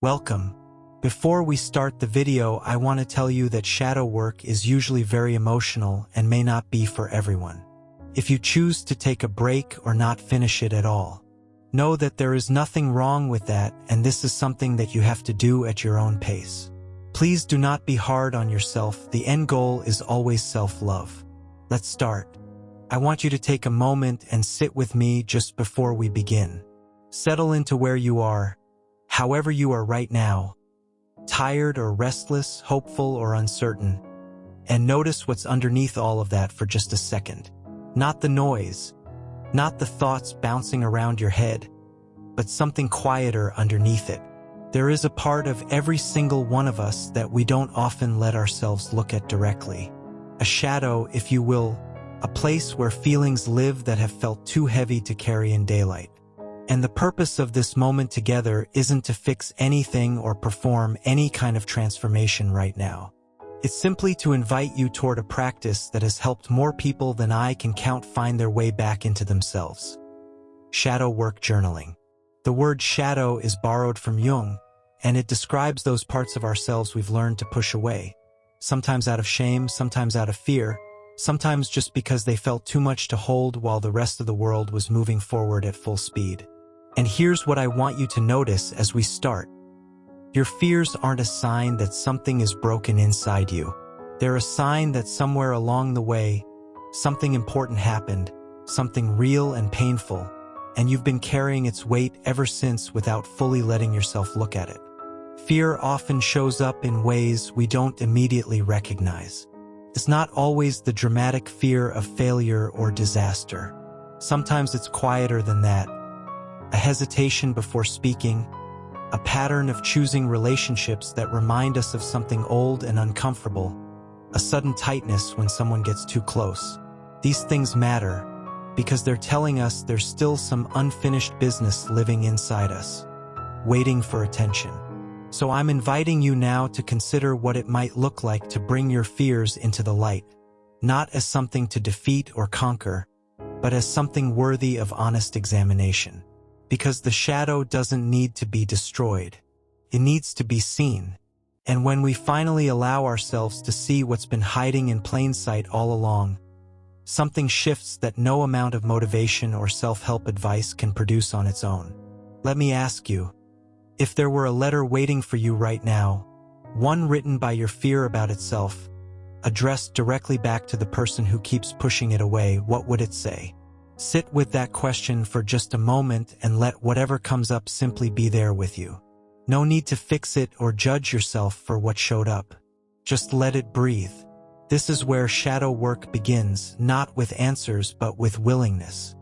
Welcome. Before we start the video, I want to tell you that shadow work is usually very emotional and may not be for everyone. If you choose to take a break or not finish it at all, know that there is nothing wrong with that, and this is something that you have to do at your own pace. Please do not be hard on yourself. The end goal is always self-love. Let's start. I want you to take a moment and sit with me just before we begin. Settle into where you are, however you are right now, tired or restless, hopeful or uncertain, and notice what's underneath all of that for just a second. Not the noise, not the thoughts bouncing around your head, but something quieter underneath it. There is a part of every single one of us that we don't often let ourselves look at directly. A shadow, if you will, a place where feelings live that have felt too heavy to carry in daylight. And the purpose of this moment together isn't to fix anything or perform any kind of transformation right now. It's simply to invite you toward a practice that has helped more people than I can count find their way back into themselves. Shadow work journaling. The word shadow is borrowed from Jung, and it describes those parts of ourselves we've learned to push away. Sometimes out of shame, sometimes out of fear, sometimes just because they felt too much to hold while the rest of the world was moving forward at full speed. And here's what I want you to notice as we start. Your fears aren't a sign that something is broken inside you. They're a sign that somewhere along the way, something important happened, something real and painful, and you've been carrying its weight ever since without fully letting yourself look at it. Fear often shows up in ways we don't immediately recognize. It's not always the dramatic fear of failure or disaster. Sometimes it's quieter than that. A hesitation before speaking, a pattern of choosing relationships that remind us of something old and uncomfortable, a sudden tightness when someone gets too close. These things matter because they're telling us there's still some unfinished business living inside us, waiting for attention. So I'm inviting you now to consider what it might look like to bring your fears into the light, not as something to defeat or conquer, but as something worthy of honest examination. Because the shadow doesn't need to be destroyed. It needs to be seen. And when we finally allow ourselves to see what's been hiding in plain sight all along, something shifts that no amount of motivation or self-help advice can produce on its own. Let me ask you, if there were a letter waiting for you right now, one written by your fear about itself, addressed directly back to the person who keeps pushing it away, what would it say? Sit with that question for just a moment and let whatever comes up simply be there with you. No need to fix it or judge yourself for what showed up. Just let it breathe. This is where shadow work begins, not with answers but with willingness.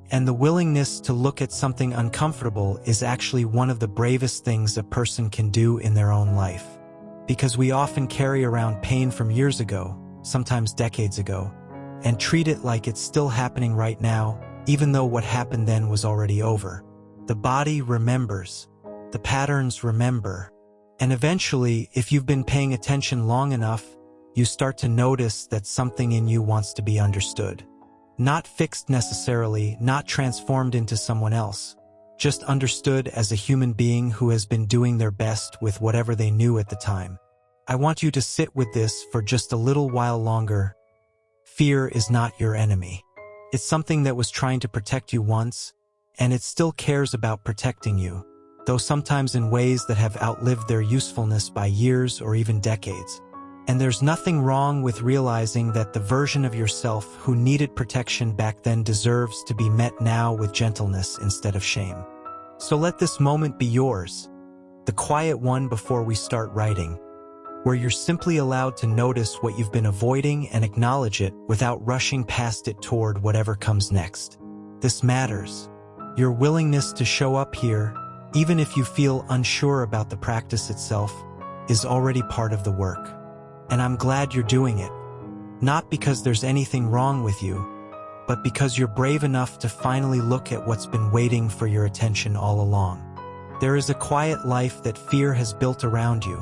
And the willingness to look at something uncomfortable is actually one of the bravest things a person can do in their own life. Because we often carry around pain from years ago, sometimes decades ago, and treat it like it's still happening right now, even though what happened then was already over. The body remembers. The patterns remember. And eventually, if you've been paying attention long enough, you start to notice that something in you wants to be understood. Not fixed necessarily, not transformed into someone else. Just understood as a human being who has been doing their best with whatever they knew at the time. I want you to sit with this for just a little while longer. Fear is not your enemy. It's something that was trying to protect you once, and it still cares about protecting you, though sometimes in ways that have outlived their usefulness by years or even decades. And there's nothing wrong with realizing that the version of yourself who needed protection back then deserves to be met now with gentleness instead of shame. So let this moment be yours, the quiet one before we start writing, where you're simply allowed to notice what you've been avoiding and acknowledge it without rushing past it toward whatever comes next. This matters. Your willingness to show up here, even if you feel unsure about the practice itself, is already part of the work. And I'm glad you're doing it. Not because there's anything wrong with you, but because you're brave enough to finally look at what's been waiting for your attention all along. There is a quiet life that fear has built around you.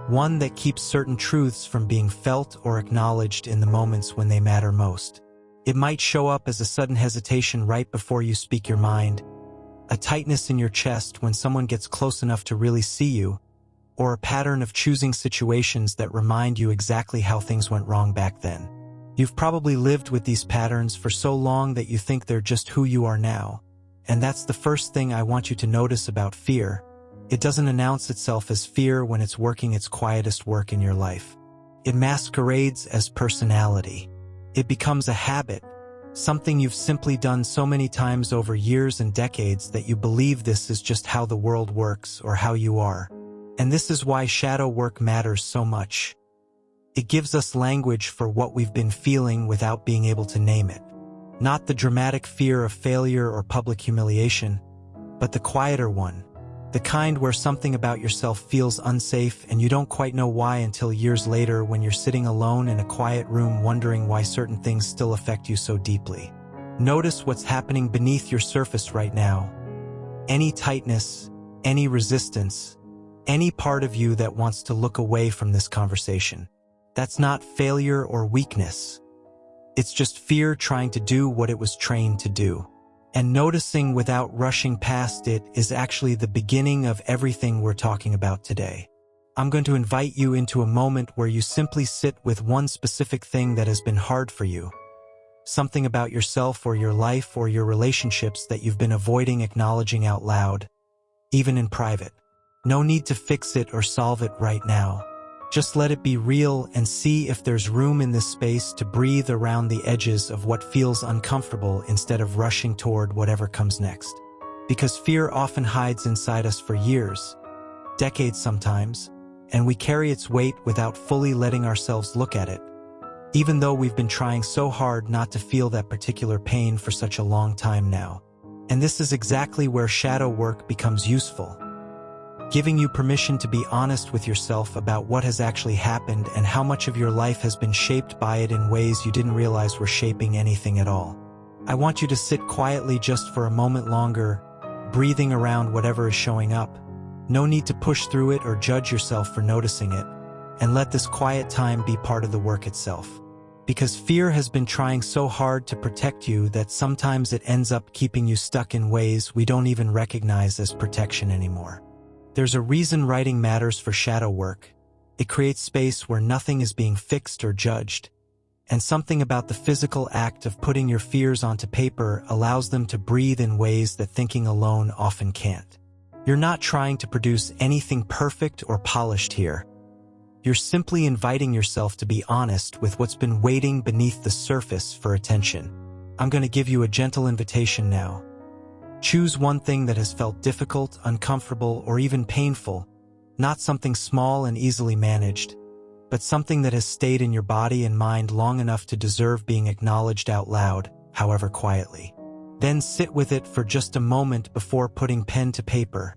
One that keeps certain truths from being felt or acknowledged in the moments when they matter most. It might show up as a sudden hesitation right before you speak your mind, a tightness in your chest when someone gets close enough to really see you, or a pattern of choosing situations that remind you exactly how things went wrong back then. You've probably lived with these patterns for so long that you think they're just who you are now. And that's the first thing I want you to notice about fear. It doesn't announce itself as fear when it's working its quietest work in your life. It masquerades as personality. It becomes a habit, something you've simply done so many times over years and decades that you believe this is just how the world works or how you are. And this is why shadow work matters so much. It gives us language for what we've been feeling without being able to name it. Not the dramatic fear of failure or public humiliation, but the quieter one. The kind where something about yourself feels unsafe and you don't quite know why until years later when you're sitting alone in a quiet room wondering why certain things still affect you so deeply. Notice what's happening beneath your surface right now. Any tightness, any resistance, any part of you that wants to look away from this conversation. That's not failure or weakness. It's just fear trying to do what it was trained to do. And noticing without rushing past it is actually the beginning of everything we're talking about today. I'm going to invite you into a moment where you simply sit with one specific thing that has been hard for you. Something about yourself or your life or your relationships that you've been avoiding acknowledging out loud, even in private. No need to fix it or solve it right now. Just let it be real and see if there's room in this space to breathe around the edges of what feels uncomfortable instead of rushing toward whatever comes next. Because fear often hides inside us for years, decades sometimes, and we carry its weight without fully letting ourselves look at it, even though we've been trying so hard not to feel that particular pain for such a long time now. And this is exactly where shadow work becomes useful. Giving you permission to be honest with yourself about what has actually happened and how much of your life has been shaped by it in ways you didn't realize were shaping anything at all. I want you to sit quietly just for a moment longer, breathing around whatever is showing up. No need to push through it or judge yourself for noticing it, and let this quiet time be part of the work itself. Because fear has been trying so hard to protect you that sometimes it ends up keeping you stuck in ways we don't even recognize as protection anymore. There's a reason writing matters for shadow work. It creates space where nothing is being fixed or judged. And something about the physical act of putting your fears onto paper allows them to breathe in ways that thinking alone often can't. You're not trying to produce anything perfect or polished here. You're simply inviting yourself to be honest with what's been waiting beneath the surface for attention. I'm going to give you a gentle invitation now. Choose one thing that has felt difficult, uncomfortable, or even painful, not something small and easily managed, but something that has stayed in your body and mind long enough to deserve being acknowledged out loud, however quietly. Then sit with it for just a moment before putting pen to paper,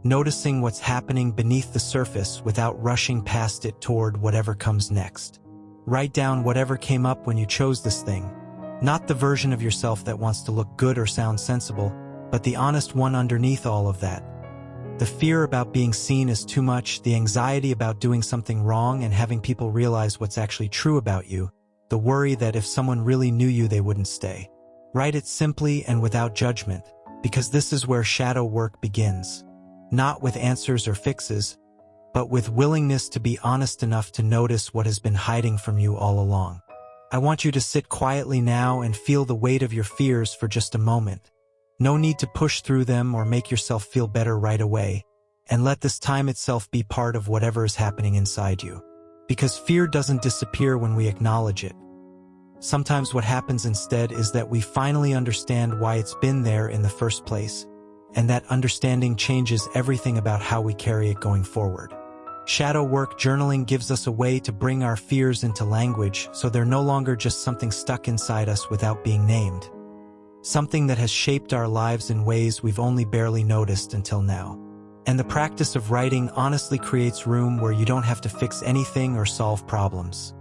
noticing what's happening beneath the surface without rushing past it toward whatever comes next. Write down whatever came up when you chose this thing, not the version of yourself that wants to look good or sound sensible, but the honest one underneath all of that. The fear about being seen as too much, the anxiety about doing something wrong and having people realize what's actually true about you, the worry that if someone really knew you they wouldn't stay. Write it simply and without judgment, because this is where shadow work begins. Not with answers or fixes, but with willingness to be honest enough to notice what has been hiding from you all along. I want you to sit quietly now and feel the weight of your fears for just a moment. No need to push through them or make yourself feel better right away, and let this time itself be part of whatever is happening inside you. Because fear doesn't disappear when we acknowledge it. Sometimes what happens instead is that we finally understand why it's been there in the first place, and that understanding changes everything about how we carry it going forward. Shadow work journaling gives us a way to bring our fears into language so they're no longer just something stuck inside us without being named. Something that has shaped our lives in ways we've only barely noticed until now. And the practice of writing honestly creates room where you don't have to fix anything or solve problems.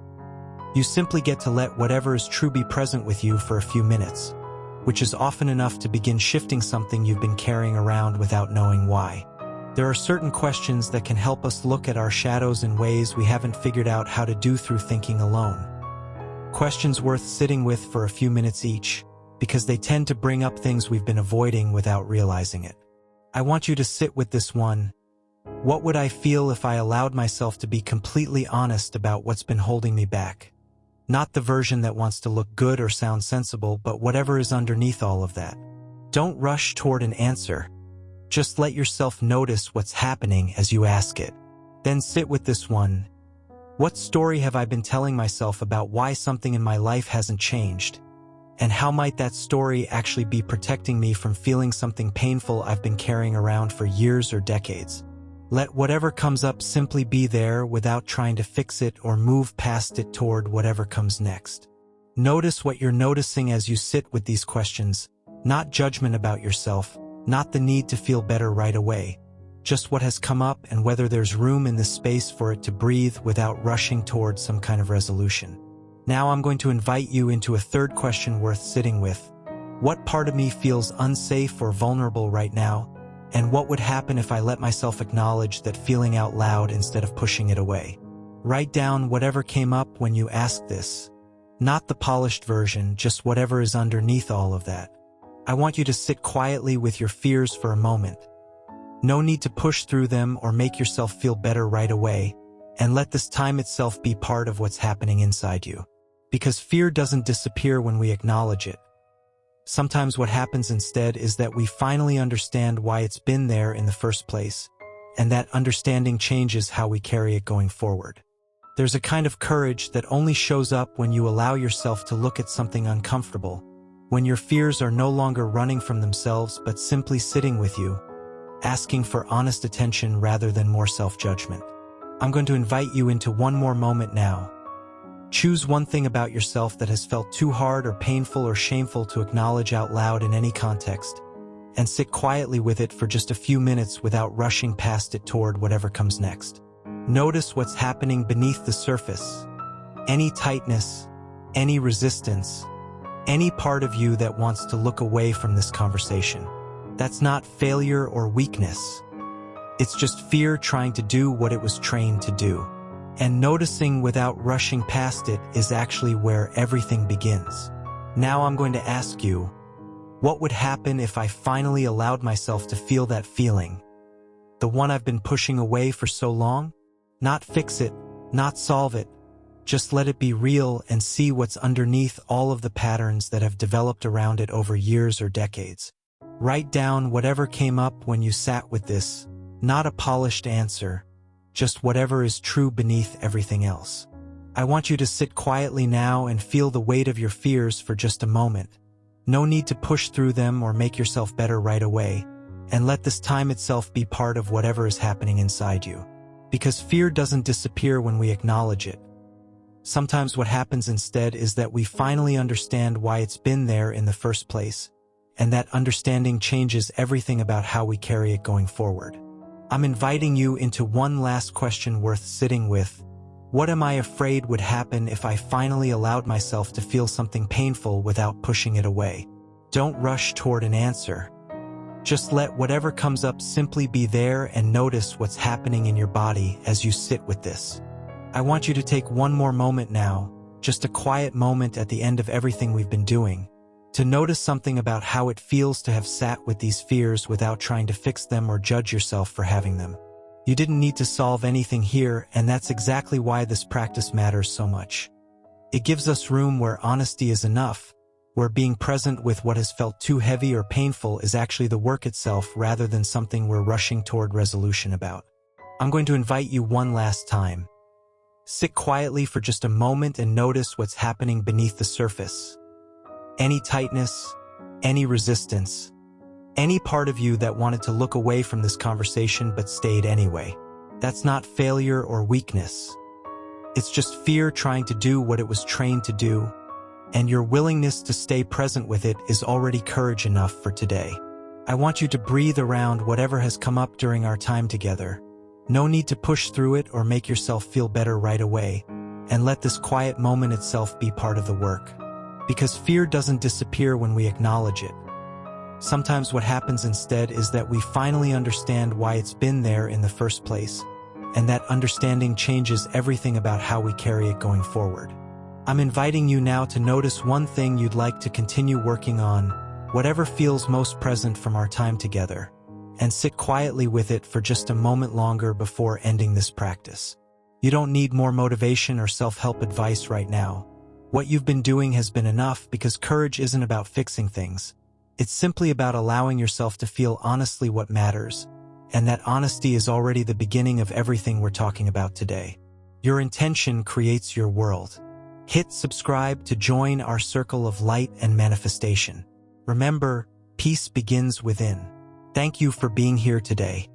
You simply get to let whatever is true be present with you for a few minutes, which is often enough to begin shifting something you've been carrying around without knowing why. There are certain questions that can help us look at our shadows in ways we haven't figured out how to do through thinking alone. Questions worth sitting with for a few minutes each. because they tend to bring up things we've been avoiding without realizing it. I want you to sit with this one. What would I feel if I allowed myself to be completely honest about what's been holding me back? Not the version that wants to look good or sound sensible, but whatever is underneath all of that. Don't rush toward an answer. Just let yourself notice what's happening as you ask it. Then sit with this one. What story have I been telling myself about why something in my life hasn't changed? And how might that story actually be protecting me from feeling something painful I've been carrying around for years or decades? Let whatever comes up simply be there without trying to fix it or move past it toward whatever comes next. Notice what you're noticing as you sit with these questions, not judgment about yourself, not the need to feel better right away, just what has come up and whether there's room in this space for it to breathe without rushing towards some kind of resolution. Now I'm going to invite you into a third question worth sitting with. What part of me feels unsafe or vulnerable right now? And what would happen if I let myself acknowledge that feeling out loud instead of pushing it away? Write down whatever came up when you asked this. Not the polished version, just whatever is underneath all of that. I want you to sit quietly with your fears for a moment. No need to push through them or make yourself feel better right away, and let this time itself be part of what's happening inside you. Because fear doesn't disappear when we acknowledge it. Sometimes what happens instead is that we finally understand why it's been there in the first place, and that understanding changes how we carry it going forward. There's a kind of courage that only shows up when you allow yourself to look at something uncomfortable, when your fears are no longer running from themselves but simply sitting with you, asking for honest attention rather than more self-judgment. I'm going to invite you into one more moment now. Choose one thing about yourself that has felt too hard or painful or shameful to acknowledge out loud in any context, and sit quietly with it for just a few minutes without rushing past it toward whatever comes next. Notice what's happening beneath the surface. Any tightness, any resistance, any part of you that wants to look away from this conversation. That's not failure or weakness. It's just fear trying to do what it was trained to do. And noticing without rushing past it is actually where everything begins. Now I'm going to ask you, what would happen if I finally allowed myself to feel that feeling? The one I've been pushing away for so long? Not fix it, not solve it. Just let it be real and see what's underneath all of the patterns that have developed around it over years or decades. Write down whatever came up when you sat with this, not a polished answer, just whatever is true beneath everything else. I want you to sit quietly now and feel the weight of your fears for just a moment. No need to push through them or make yourself better right away, and let this time itself be part of whatever is happening inside you. Because fear doesn't disappear when we acknowledge it. Sometimes what happens instead is that we finally understand why it's been there in the first place, and that understanding changes everything about how we carry it going forward. I'm inviting you into one last question worth sitting with. What am I afraid would happen if I finally allowed myself to feel something painful without pushing it away? Don't rush toward an answer. Just let whatever comes up simply be there and notice what's happening in your body as you sit with this. I want you to take one more moment now, just a quiet moment at the end of everything we've been doing, to notice something about how it feels to have sat with these fears without trying to fix them or judge yourself for having them. You didn't need to solve anything here, and that's exactly why this practice matters so much. It gives us room where honesty is enough, where being present with what has felt too heavy or painful is actually the work itself rather than something we're rushing toward resolution about. I'm going to invite you one last time. Sit quietly for just a moment and notice what's happening beneath the surface. Any tightness, any resistance, any part of you that wanted to look away from this conversation but stayed anyway. That's not failure or weakness. It's just fear trying to do what it was trained to do, and your willingness to stay present with it is already courage enough for today. I want you to breathe around whatever has come up during our time together. No need to push through it or make yourself feel better right away, and let this quiet moment itself be part of the work. Because fear doesn't disappear when we acknowledge it. Sometimes what happens instead is that we finally understand why it's been there in the first place, and that understanding changes everything about how we carry it going forward. I'm inviting you now to notice one thing you'd like to continue working on, whatever feels most present from our time together, and sit quietly with it for just a moment longer before ending this practice. You don't need more motivation or self-help advice right now. What you've been doing has been enough, because courage isn't about fixing things. It's simply about allowing yourself to feel honestly what matters, and that honesty is already the beginning of everything we're talking about today. Your intention creates your world. Hit subscribe to join our circle of light and manifestation. Remember, peace begins within. Thank you for being here today.